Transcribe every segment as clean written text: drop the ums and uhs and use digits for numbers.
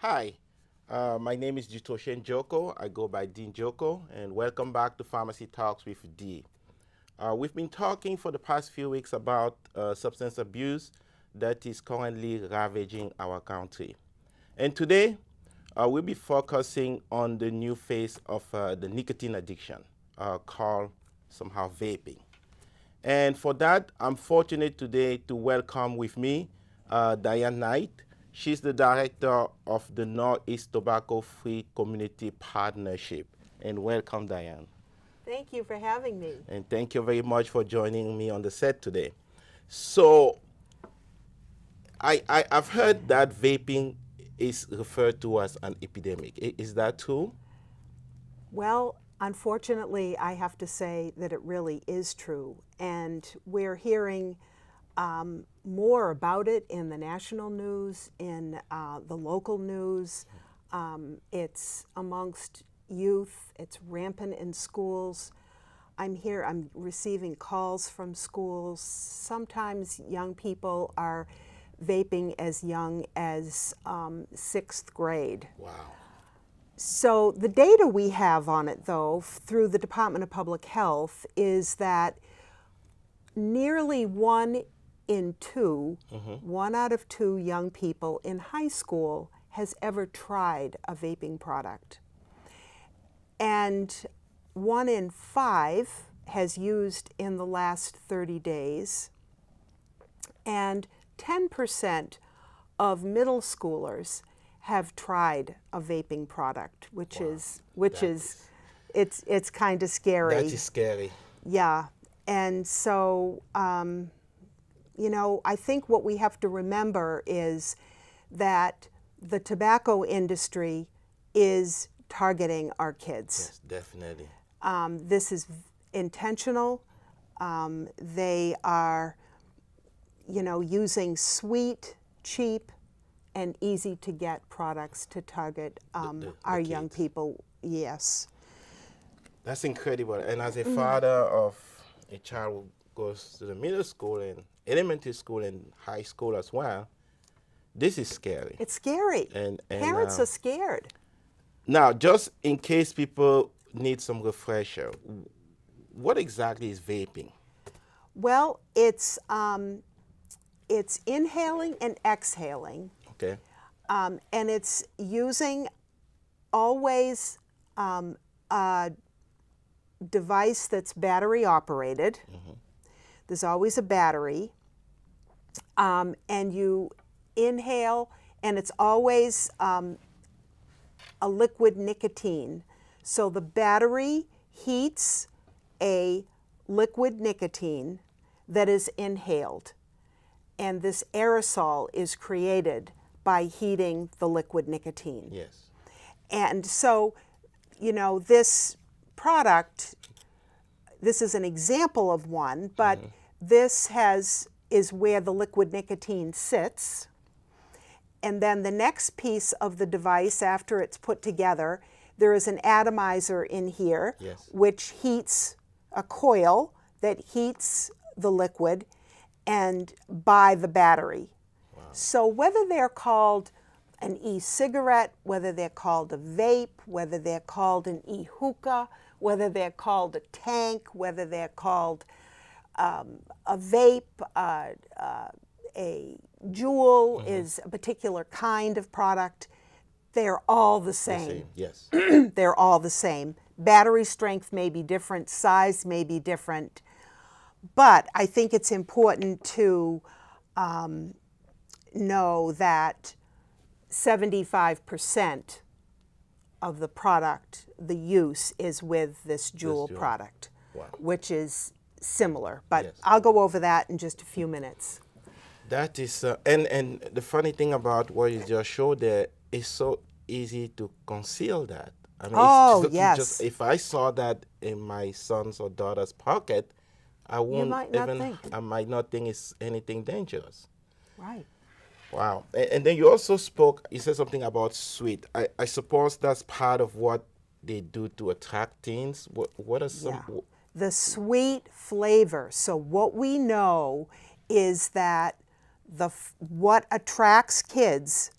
Hi, my name is Dutrochet Djoko. I go by Dean Djoko, and welcome back to Pharmacy Talks with D. We've been talking for the past few weeks about substance abuse that is currently ravaging our country. And today, we'll be focusing on the new phase of the nicotine addiction called somehow vaping. And for that, I'm fortunate today to welcome with me Diane Knight. She's the director of the Northeast Tobacco Free Community Partnership. And welcome, Diane. Thank you for having me. And thank you very much for joining me on the set today. So, I've heard that vaping is referred to as an epidemic. Is that true? Well, unfortunately, I have to say that it really is true. And we're hearing more about it in the national news, in the local news. It's amongst youth. It's rampant in schools. I'm receiving calls from schools. Sometimes young people are vaping as young as 6th grade. Wow. So the data we have on it, though, through the Department of Public Health, is that nearly 1 in 2, 1 out of 2 young people in high school has ever tried a vaping product. And 1 in 5 has used in the last 30 days. And 10% of middle schoolers have tried a vaping product, which it's kind of scary. That is scary. Yeah. And so, I think what we have to remember is that the tobacco industry is targeting our kids. Yes, definitely. This is intentional. They are, using sweet, cheap, and easy to get products to target our young people. Yes. That's incredible. And as a father of a child who goes to the middle school and elementary school and high school as well, this is scary. It's scary. And Parents are scared. Now, just in case people need some refresher, what exactly is vaping? Well, it's inhaling and exhaling. Okay. And it's using always a device that's battery operated. There's always a battery. And you inhale, and it's always a liquid nicotine. So the battery heats a liquid nicotine that is inhaled. And this aerosol is created by heating the liquid nicotine. Yes. And so, this product, this is an example of one, but this is where the liquid nicotine sits. And then the next piece of the device, after it's put together, there is an atomizer in here, Yes. which heats a coil that heats the liquid and by the battery. Wow. So whether they're called an e-cigarette, whether they're called a vape, whether they're called an e-hookah, whether they're called a tank, whether they're called a vape, a jewel is a particular kind of product, they're all the same. Yes. They're all the same. Battery strength may be different, size may be different, but I think it's important to know that 75% of the product, the use, is with this jewel product, Wow. which is similar. But Yes. I'll go over that in just a few minutes. That is, and the funny thing about what you just showed there is so easy to conceal that. I mean, Oh, it's yes. just if I saw that in my son's or daughter's pocket, I won't might not even, think. I might not think it's anything dangerous. Right. Wow. And then you also you said something about sweet. I suppose that's part of what they do to attract teens. What are some? Yeah. The sweet flavor. So what we know is that what attracts kids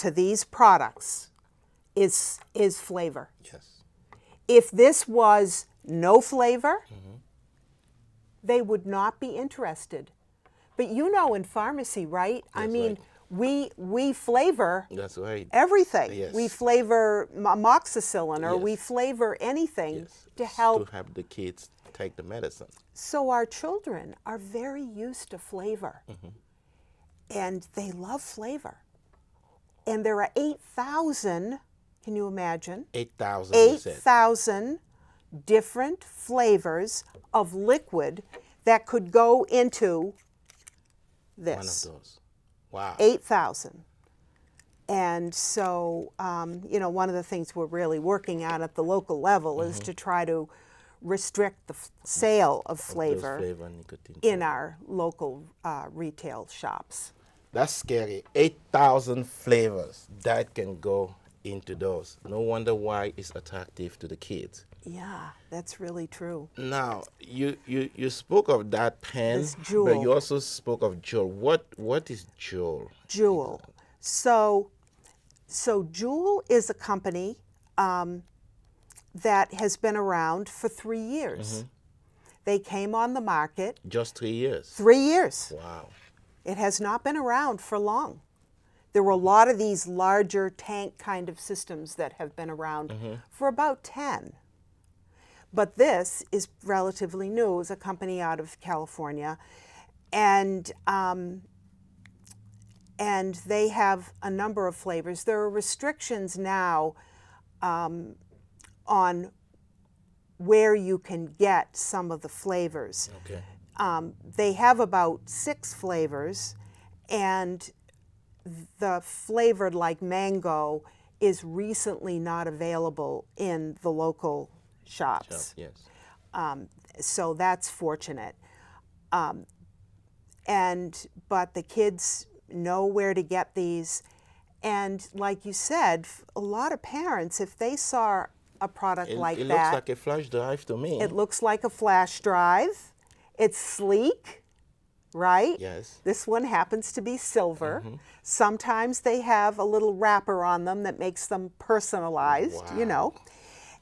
to these products is flavor. Yes. If this was no flavor, they would not be interested. But you know, in pharmacy, right? I That's mean, right. we flavor That's right. everything. Yes. We flavor amoxicillin, or we Yes. flavor anything Yes. to help. To help the kids take the medicine. So our children are very used to flavor, and they love flavor. And there are 8,000, can you imagine? 8,000, you said. 8,000 different flavors of liquid that could go into this. One of those. Wow. 8,000. And so, you know, one of the things we're really working on at the local level is to try to restrict the sale of flavor Flavor nicotine. in our local retail shops. That's scary. 8,000 flavors that can go into those. No wonder why it's attractive to the kids. Yeah, that's really true. Now, you spoke of that pen, This Juul. but you also spoke of Juul. What is Juul? Juul. So Juul is a company that has been around for 3 years. They came on the market Just 3 years. 3 years. Wow. It has not been around for long. There were a lot of these larger tank kind of systems that have been around for about 10. But this is relatively new. It's a company out of California, and they have a number of flavors. There are restrictions now on where you can get some of the flavors. Okay. They have about 6 flavors, and the flavored like mango is recently not available in the local shops. Yes. So that's fortunate. But the kids know where to get these. And like you said, a lot of parents, if they saw a product like it that, looks like a flash drive to me. it looks like a flash drive. It's sleek, right? Yes. This one happens to be silver. Sometimes they have a little wrapper on them that makes them personalized, you know.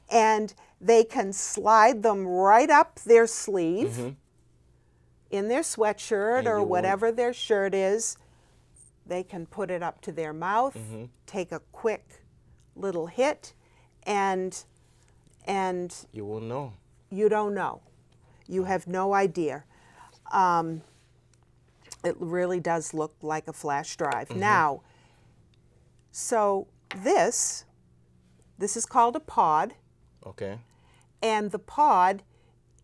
And they can slide them right up their sleeve in their sweatshirt And or you whatever their shirt is. They can put it up to their mouth, take a quick little hit, and You will know. you don't know. You have no idea. It really does look like a flash drive. Now, so this is called a pod, Okay. and the pod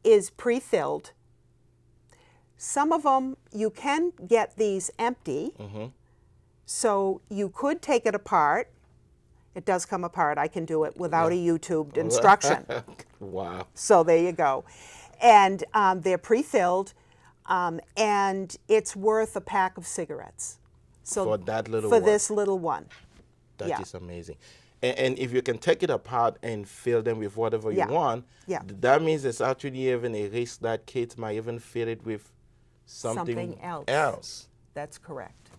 is pre-filled. Some of them, you can get these empty, so you could take it apart. It does come apart. I can do it without a YouTube instruction. Wow. So there you go. And they're pre-filled, and it's worth a pack of cigarettes. So For that little for one. this little one. That is Yeah. amazing. And if you can take it apart and fill them with whatever you Yeah. want, Yeah. that means there's actually even a risk that kids might even fill it with something else. That's correct.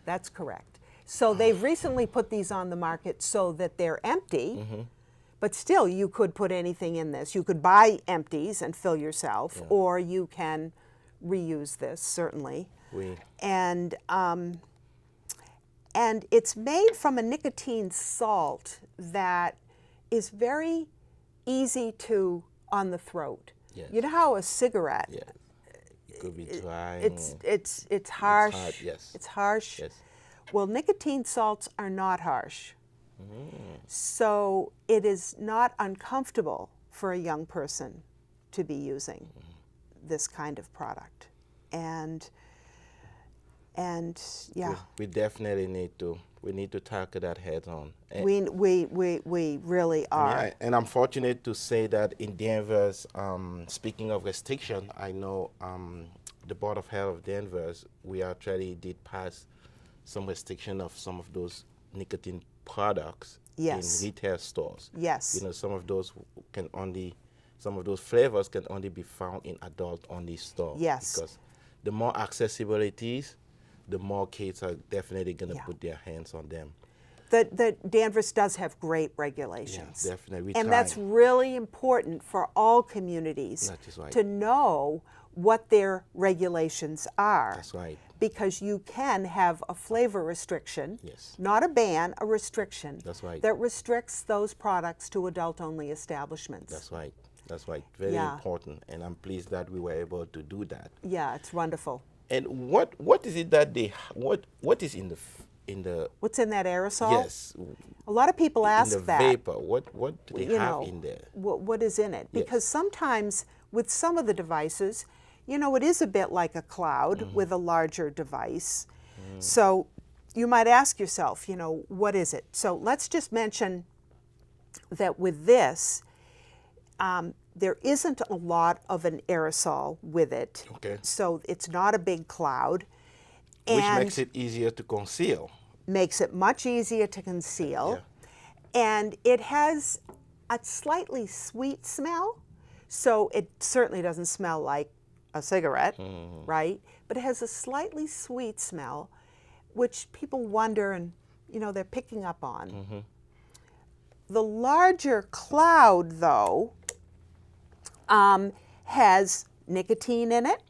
That's correct. So they've recently put these on the market so that they're empty, but still you could put anything in this. You could buy empties and fill yourself, or you can reuse this, certainly. And it's made from a nicotine salt that is very easy to on the throat. Yes. You know how a cigarette, Yeah. It could be dry. it's harsh. hard, yes. It's harsh. Yes. Well, nicotine salts are not harsh. So it is not uncomfortable for a young person to be using this kind of product. And yeah, We definitely need to tackle that head on. And, we really are. yeah, and I'm fortunate to say that in Denver's, speaking of restriction, I know the Board of Health of Denver's, we actually did pass some restriction of some of those nicotine products Yes. in retail stores. Yes. You know, some of those flavors can only be found in adult-only stores. Yes. Because the more accessible it is, the more kids are definitely going to Yeah. put their hands on them. that Danvers does have great regulations. Yeah, definitely. And that's really important for all communities That is right. to know what their regulations are. That's right. Because you can have a flavor restriction, Yes. not a ban, a restriction. That's right. That restricts those products to adult-only establishments. That's right. That's right. Very important, and I'm pleased that we were able to do that. Yeah, it's wonderful. And what is it that what is in the What's in that aerosol? yes, A lot of people ask in the that. vapor? What do they You have know, in there? what is in it? Yes. Because sometimes with some of the devices, you know, it is a bit like a cloud with a larger device. So you might ask yourself, you know, what is it? So let's just mention that with this, there isn't a lot of an aerosol with it. Okay. So it's not a big cloud. Which And makes it easier to conceal. makes it much easier to conceal. Yeah. And it has a slightly sweet smell. So it certainly doesn't smell like a cigarette, right? But it has a slightly sweet smell, which people wonder and, you know, they're picking up on. The larger cloud, though, has nicotine in it.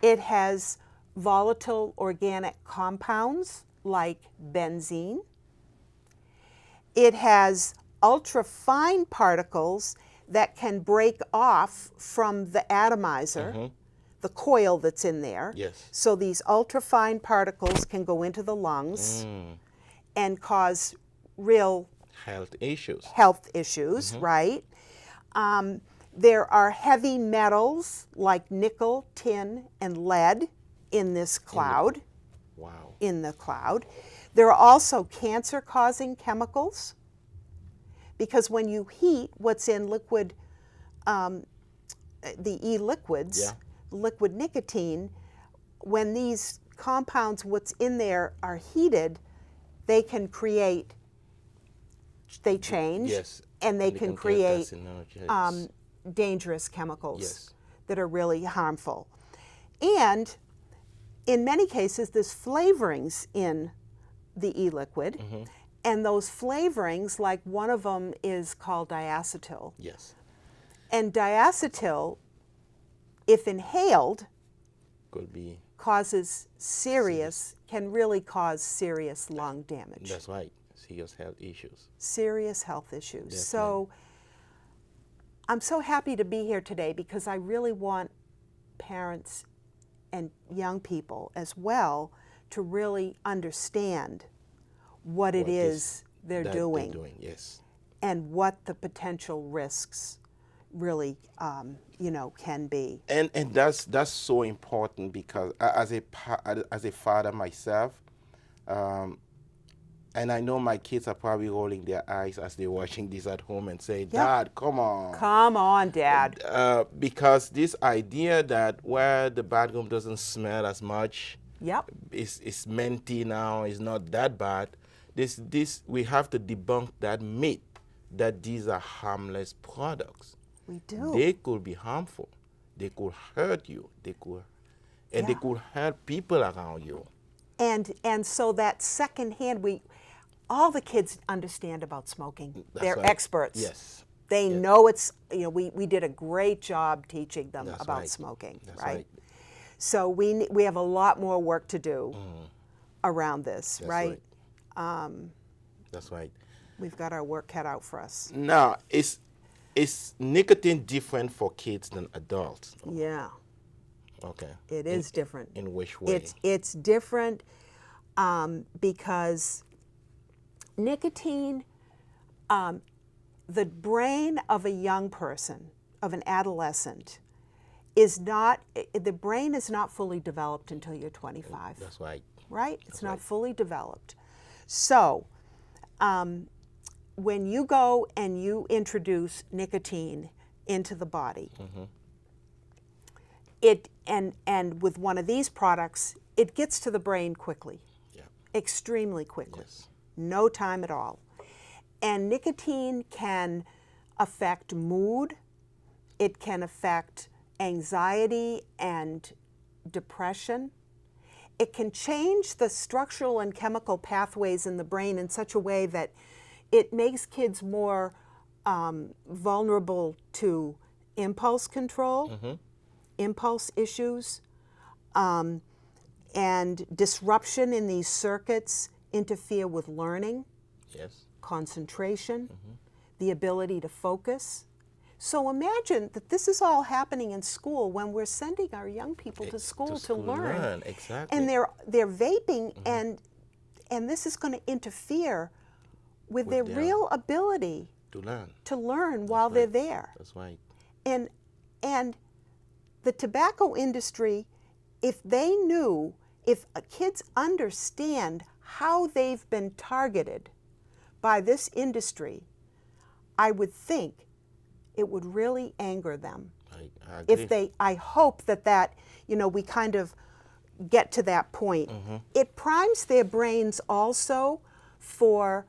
It has volatile organic compounds like benzene. It has ultrafine particles that can break off from the atomizer, the coil that's in there. Yes. So these ultrafine particles can go into the lungs and cause real Health issues. health issues, right? There are heavy metals like nickel, tin, and lead in this cloud, Wow. in the cloud. There are also cancer-causing chemicals because when you heat what's in liquid, the e-liquids, Yeah. liquid nicotine, when these compounds, what's in there, are heated, they can create, they change, Yes. and they can create carcinogens. dangerous chemicals Yes. that are really harmful. And in many cases, there's flavorings in the e-liquid, and those flavorings, like one of them is called diacetyl. Yes. And diacetyl, if inhaled, Could be. causes serious, can really cause serious lung damage, That's right. Serious health issues. serious health issues. So I'm so happy to be here today because I really want parents and young people as well to really understand what it is they're that doing yes. and what the potential risks really, you know, can be. And that's so important because as a father myself, and I know my kids are probably rolling their eyes as they're watching this at home and say, "Dad, come on." Come on, Dad. Because this idea that where the bathroom doesn't smell as much, Yep. it's minty now, it's not that bad. This we have to debunk that myth that these are harmless products. We do. They could be harmful. They could hurt you. They could hurt people around you. And so that secondhand, all the kids understand about smoking. That's They're right. experts. Yes. They know it's, you know, we did a great job teaching them That's about right. smoking, That's right? right. So we have a lot more work to do around this, That's right? That's right. We've got our work cut out for us. Now, is nicotine different for kids than adults? Yeah, Okay. it is different. In which way? It's different because nicotine, the brain of a young person, of an adolescent, the brain is not fully developed until you're 25. That's right. Right? It's not fully developed. So, when you go and you introduce nicotine into the body, and with one of these products, it gets to the brain quickly, Yeah. extremely quickly, Yes. no time at all. And nicotine can affect mood, it can affect anxiety and depression. it can change the structural and chemical pathways in the brain in such a way that it makes kids more vulnerable to impulse control, impulse issues, and disruption in these circuits interfere with learning, Yes. concentration, the ability to focus. So imagine that this is all happening in school when we're sending our young people to school to learn. Exactly. And they're vaping, and this is going to interfere with their real ability to learn while they're there. That's right. And the tobacco industry, if they knew, if kids understand how they've been targeted by this industry, I would think it would really anger them. I agree. I hope that, we kind of get to that point. It primes their brains also for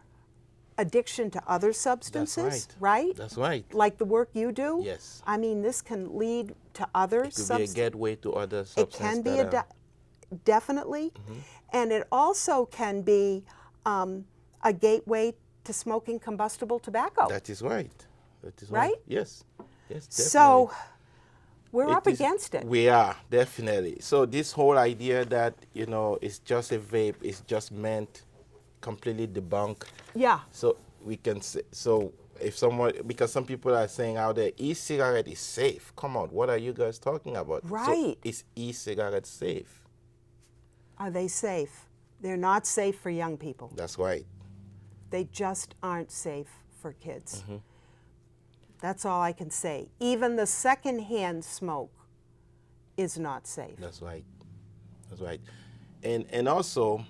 addiction to other substances, right? That's right. Like the work you do? Yes. I mean, this can lead to other It could be a gateway to other substances. It can be definitely. And it also can be a gateway to smoking combustible tobacco. That is right. That is right. Yes. Yes, definitely. So we're up against it. We are, definitely. So this whole idea that, it's just a vape, it's just meant completely debunk. Yeah. So we can say, so if someone, because some people are saying out there, e-cigarette is safe. Come on, what are you guys talking about? Right. So is e-cigarette safe? Are they safe? They're not safe for young people. That's right. They just aren't safe for kids. That's all I can say. Even the secondhand smoke is not safe. That's right. That's right. And also,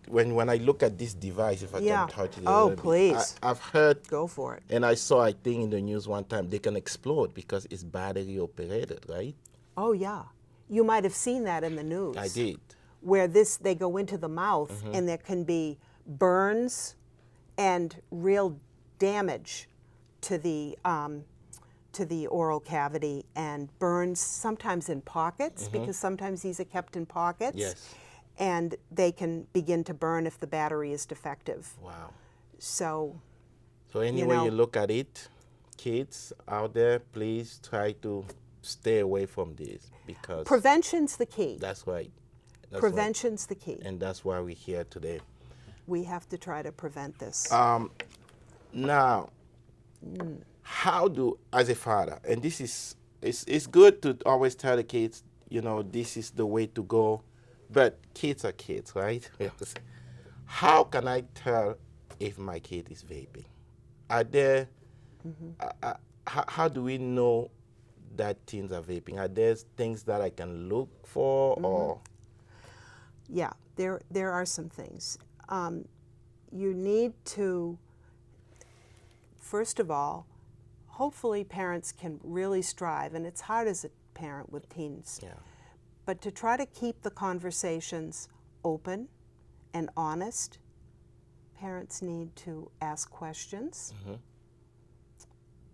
when I look at this device, if I can touch it a little bit, please. I've heard. Go for it. And I saw a thing in the news one time, they can explode because it's battery operated, right? Oh, yeah. You might have seen that in the news. I did. Where they go into the mouth and there can be burns and real damage to the oral cavity, and burns sometimes in pockets, because sometimes these are kept in pockets. Yes. And they can begin to burn if the battery is defective. Wow. So any way you look at it, kids out there, please try to stay away from this, because prevention's the key. That's right. Prevention's the key. And that's why we're here today. We have to try to prevent this. Now, how do, as a father, and this is, it's good to always tell the kids, this is the way to go, but kids are kids, right? How can I tell if my kid is vaping? Are there, how do we know that teens are vaping? Are there things that I can look for, or? Yeah, there are some things. You need to, first of all, hopefully parents can really strive, and it's hard as a parent with teens, but to try to keep the conversations open and honest. Parents need to ask questions.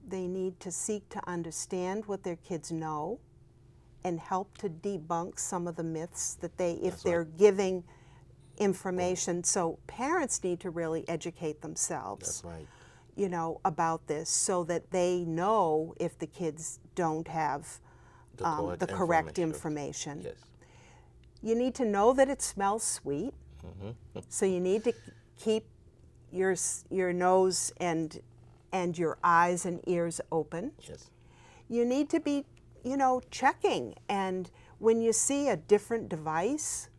They need to seek to understand what their kids know and help to debunk some of the myths that if they're giving information. So parents need to really educate themselves. That's right. About this, so that they know if the kids don't have the correct information. Yes. You need to know that it smells sweet. So you need to keep your nose and your eyes and ears open. Yes. You need to be, checking. And when you see a different device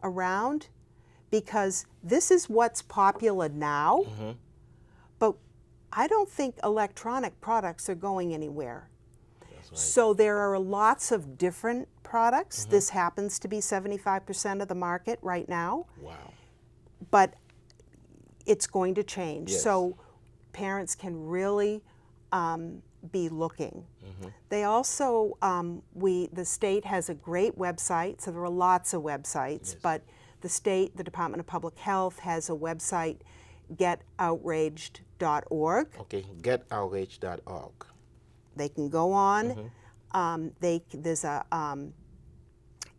around, because this is what's popular now, but I don't think electronic products are going anywhere. That's right. So there are lots of different products. This happens to be 75% of the market right now. Wow. But it's going to change. Yes. So parents can really be looking. They also, the state has a great website, so there are lots of websites, but the Department of Public Health has a website, getoutraged.org. Okay, getoutraged.org. They can go on. There's a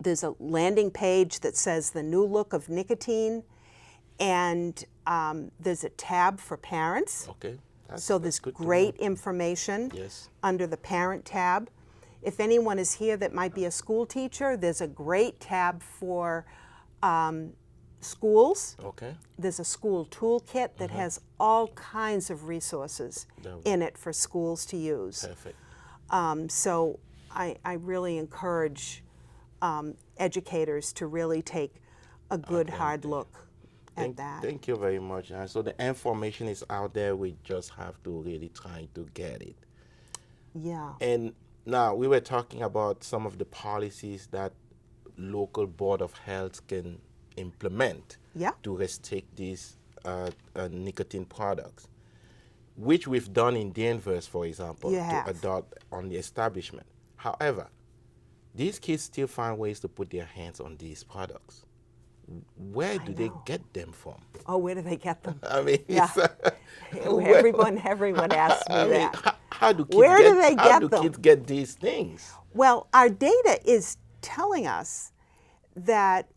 There's a landing page that says the new look of nicotine, and there's a tab for parents. Okay. So there's great information Yes. under the parent tab. If anyone is here that might be a school teacher, there's a great tab for schools. Okay. There's a school toolkit that has all kinds of resources in it for schools to use. Perfect. So I really encourage educators to really take a good hard look at that. Thank you very much. And so the information is out there. We just have to really try to get it. Yeah. And now we were talking about some of the policies that local board of health can implement Yeah. to restrict these nicotine products, which we've done in Danvers, for example, You to have. adopt on the establishment. However, these kids still find ways to put their hands on these products. Where do they get them from? Oh, where do they get them? I mean, Yeah. Everyone asks me I mean, that. how do kids Where get, do they how get do them? kids get these things? Well, our data is telling us that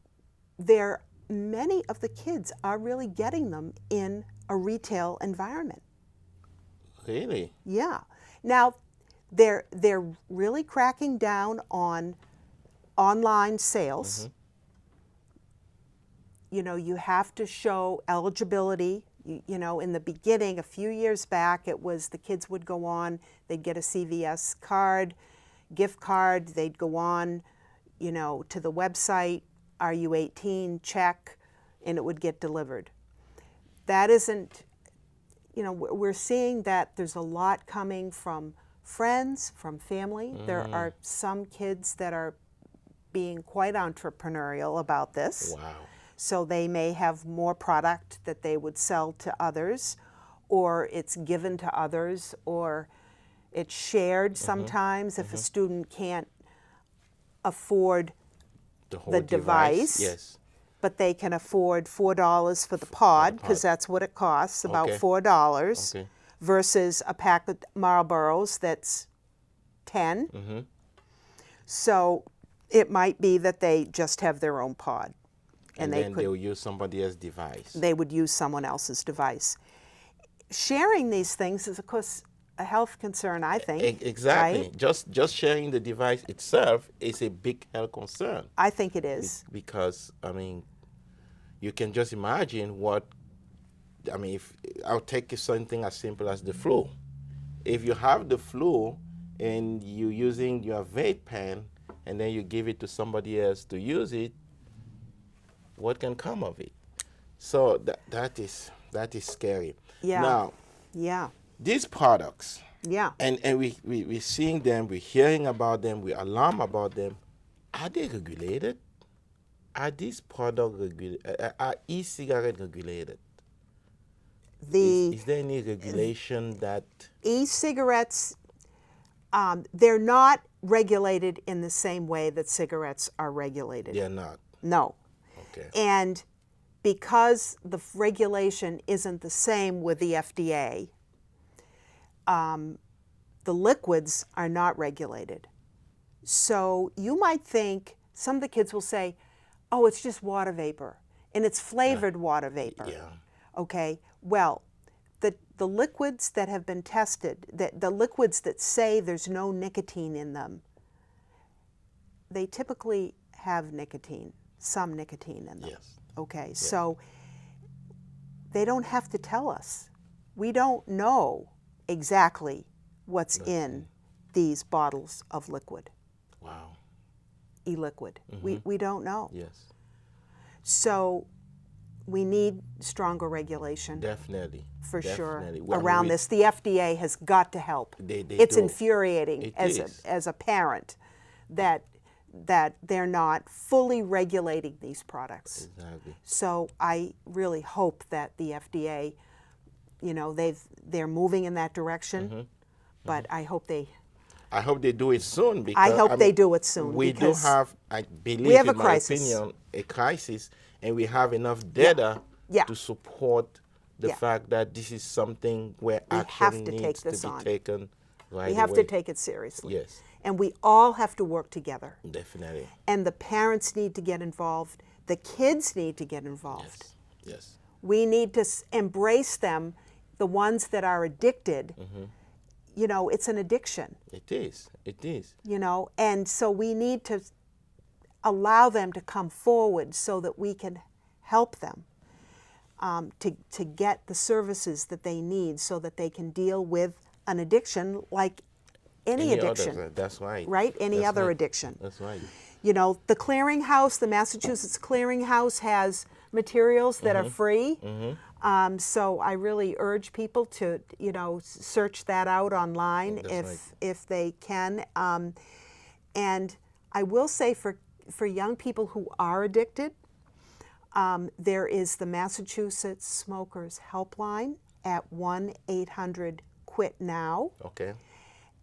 many of the kids are really getting them in a retail environment. Really? Yeah. Now, they're really cracking down on online sales. You know, you have to show eligibility. You know, in the beginning, a few years back, it was the kids would go on, they'd get a CVS card, gift card, they'd go on, you know, to the website, are you 18, check, and it would get delivered. That isn't, you know, we're seeing that there's a lot coming from friends, from family. There are some kids that are being quite entrepreneurial about this. Wow. So they may have more product that they would sell to others, or it's given to others, or it's shared sometimes if a student can't afford The whole the device. Yes. but they can afford $4 for the pod, because that's what it costs, about Okay. $4, Okay. versus a pack of Marlboros that's 10. So it might be that they just have their own pod. And they then could, they'll use somebody else's device. they would use someone else's device. Sharing these things is, of course, a health concern, I think. Exactly. Right? Just sharing the device itself is a big health concern. I think it is. Because, I mean, you can just imagine what, I mean, if I'll take something as simple as the flu. If you have the flu and you're using your vape pen and then you give it to somebody else to use it, what can come of it? So that is scary. Yeah. Now, Yeah. these products, Yeah. and we're seeing them, we're hearing about them, we're alarmed about them. Are they regulated? Are these products regulated? Are e-cigarettes regulated? The Is there any regulation that... e-cigarettes, they're not regulated in the same way that cigarettes are regulated. They're not? No. Okay. And because the regulation isn't the same with the FDA, the liquids are not regulated. So you might think, some of the kids will say, oh, it's just water vapor, and it's flavored water vapor. Yeah. Okay, well, the liquids that have been tested, the liquids that say there's no nicotine in them, they typically have nicotine, some nicotine in them. Yes. Okay, so they don't have to tell us. We don't know exactly what's in these bottles of liquid, Wow. e-liquid. We don't know. Yes. So we need stronger regulation. Definitely. For sure, Definitely. Well, I mean, around this. The FDA has got to help. They It's do. infuriating It as is. as a parent that they're not fully regulating these products. Exactly. So I really hope that the FDA, you know, they're moving in that direction, but I hope they do it soon. Because, hope I they mean, do it soon, We do because have, I believe, have a in my crisis. opinion, a crisis, and we have enough data Yeah. to support the Yeah. fact that this is something where We action have to take needs this to be on. taken right we have away. to take it seriously. Yes. And we all have to work together. Definitely. And the parents need to get involved. The kids need to get involved. Yes. Yes. We need to embrace them, the ones that are addicted. You know, it's an addiction. It is. It is. You know, and so we need to allow them to come forward so that we can help them to get the services that they need so that they can deal with an addiction like any addiction. Other, that's right. Right? Any That's other right. addiction. That's right. You know, the clearinghouse, the Massachusetts Clearinghouse has materials that are free. So I really urge people to, you know, search that out online if they can. And I will say for young people who are addicted, there is the Massachusetts Smokers Helpline at 1-800-QUIT-NOW. Okay.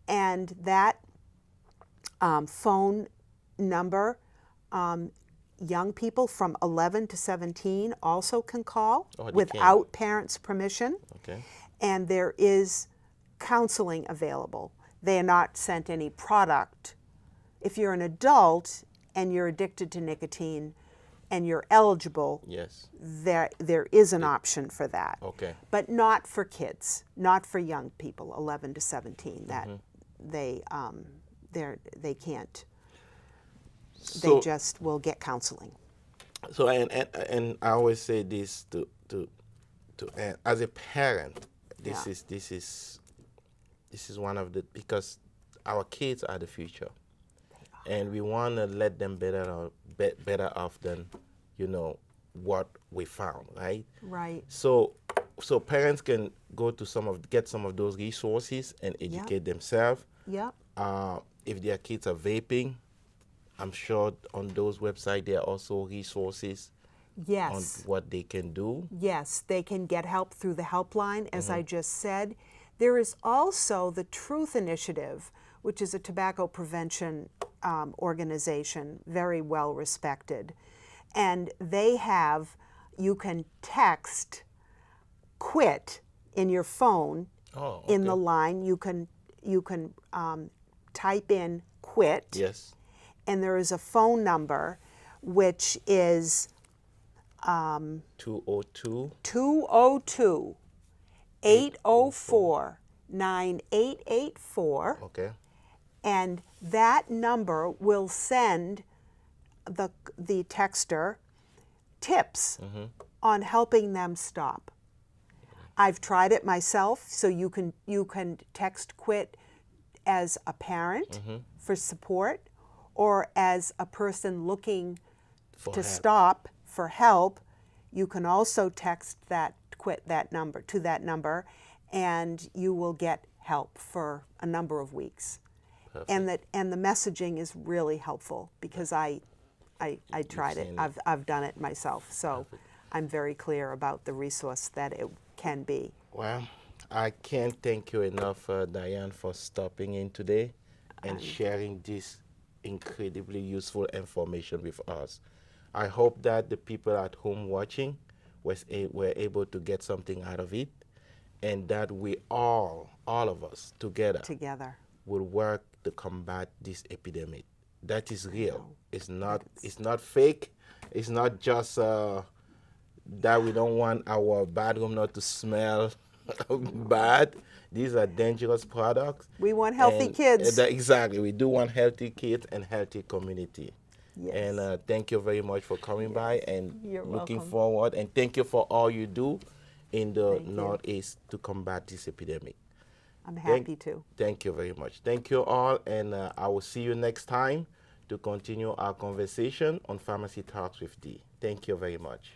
And that phone number, young people from 11 to 17 also can call without parents' permission. Okay. And there is counseling available. They are not sent any product. If you're an adult and you're addicted to nicotine and you're eligible, Yes. there is an option for that. Okay. But not for kids, not for young people, 11 to 17. That they can't. So, They just will get counseling. So and I always say this to as a parent, this is one of the, because our kids are the future, and we want to let them better off than, you know, what we found, right? Right. So parents can go to get some of those resources and educate themselves. Yep. If their kids are vaping, I'm sure on those websites there are also resources Yes. on what they can do. Yes, they can get help through the helpline, as I just said. There is also the Truth Initiative, which is a tobacco prevention organization, very well respected. And they have, you can text QUIT in your phone in the line. You can type in QUIT. Yes. And there is a phone number which is 202 202-804-9884. Okay. And that number will send the texter tips on helping them stop. I've tried it myself, so you can text QUIT as a parent for support, or as a person looking to stop for help. You can also text that QUIT that number, and you will get help for a number of weeks. Perfect. And the messaging is really helpful because I tried it. I've done it myself, so perfect. I'm very clear about the resource that it can be. Well, I can't thank you enough, Diane, for stopping in today and sharing this incredibly useful information with us. I hope that the people at home watching were able to get something out of it, and that we all of us together will work to combat this epidemic. That is real. It's not fake. It's not just that we don't want our bathroom not to smell bad. These are dangerous products. We want healthy kids. Exactly. We do want healthy kids and healthy community. Yes. And thank you very much for coming by, and You're looking welcome. forward. And thank you for all you do in the Northeast to combat this epidemic. I'm happy to. Thank you very much. Thank you all, and I will see you next time to continue our conversation on Pharmacy Talks with D. Thank you very much.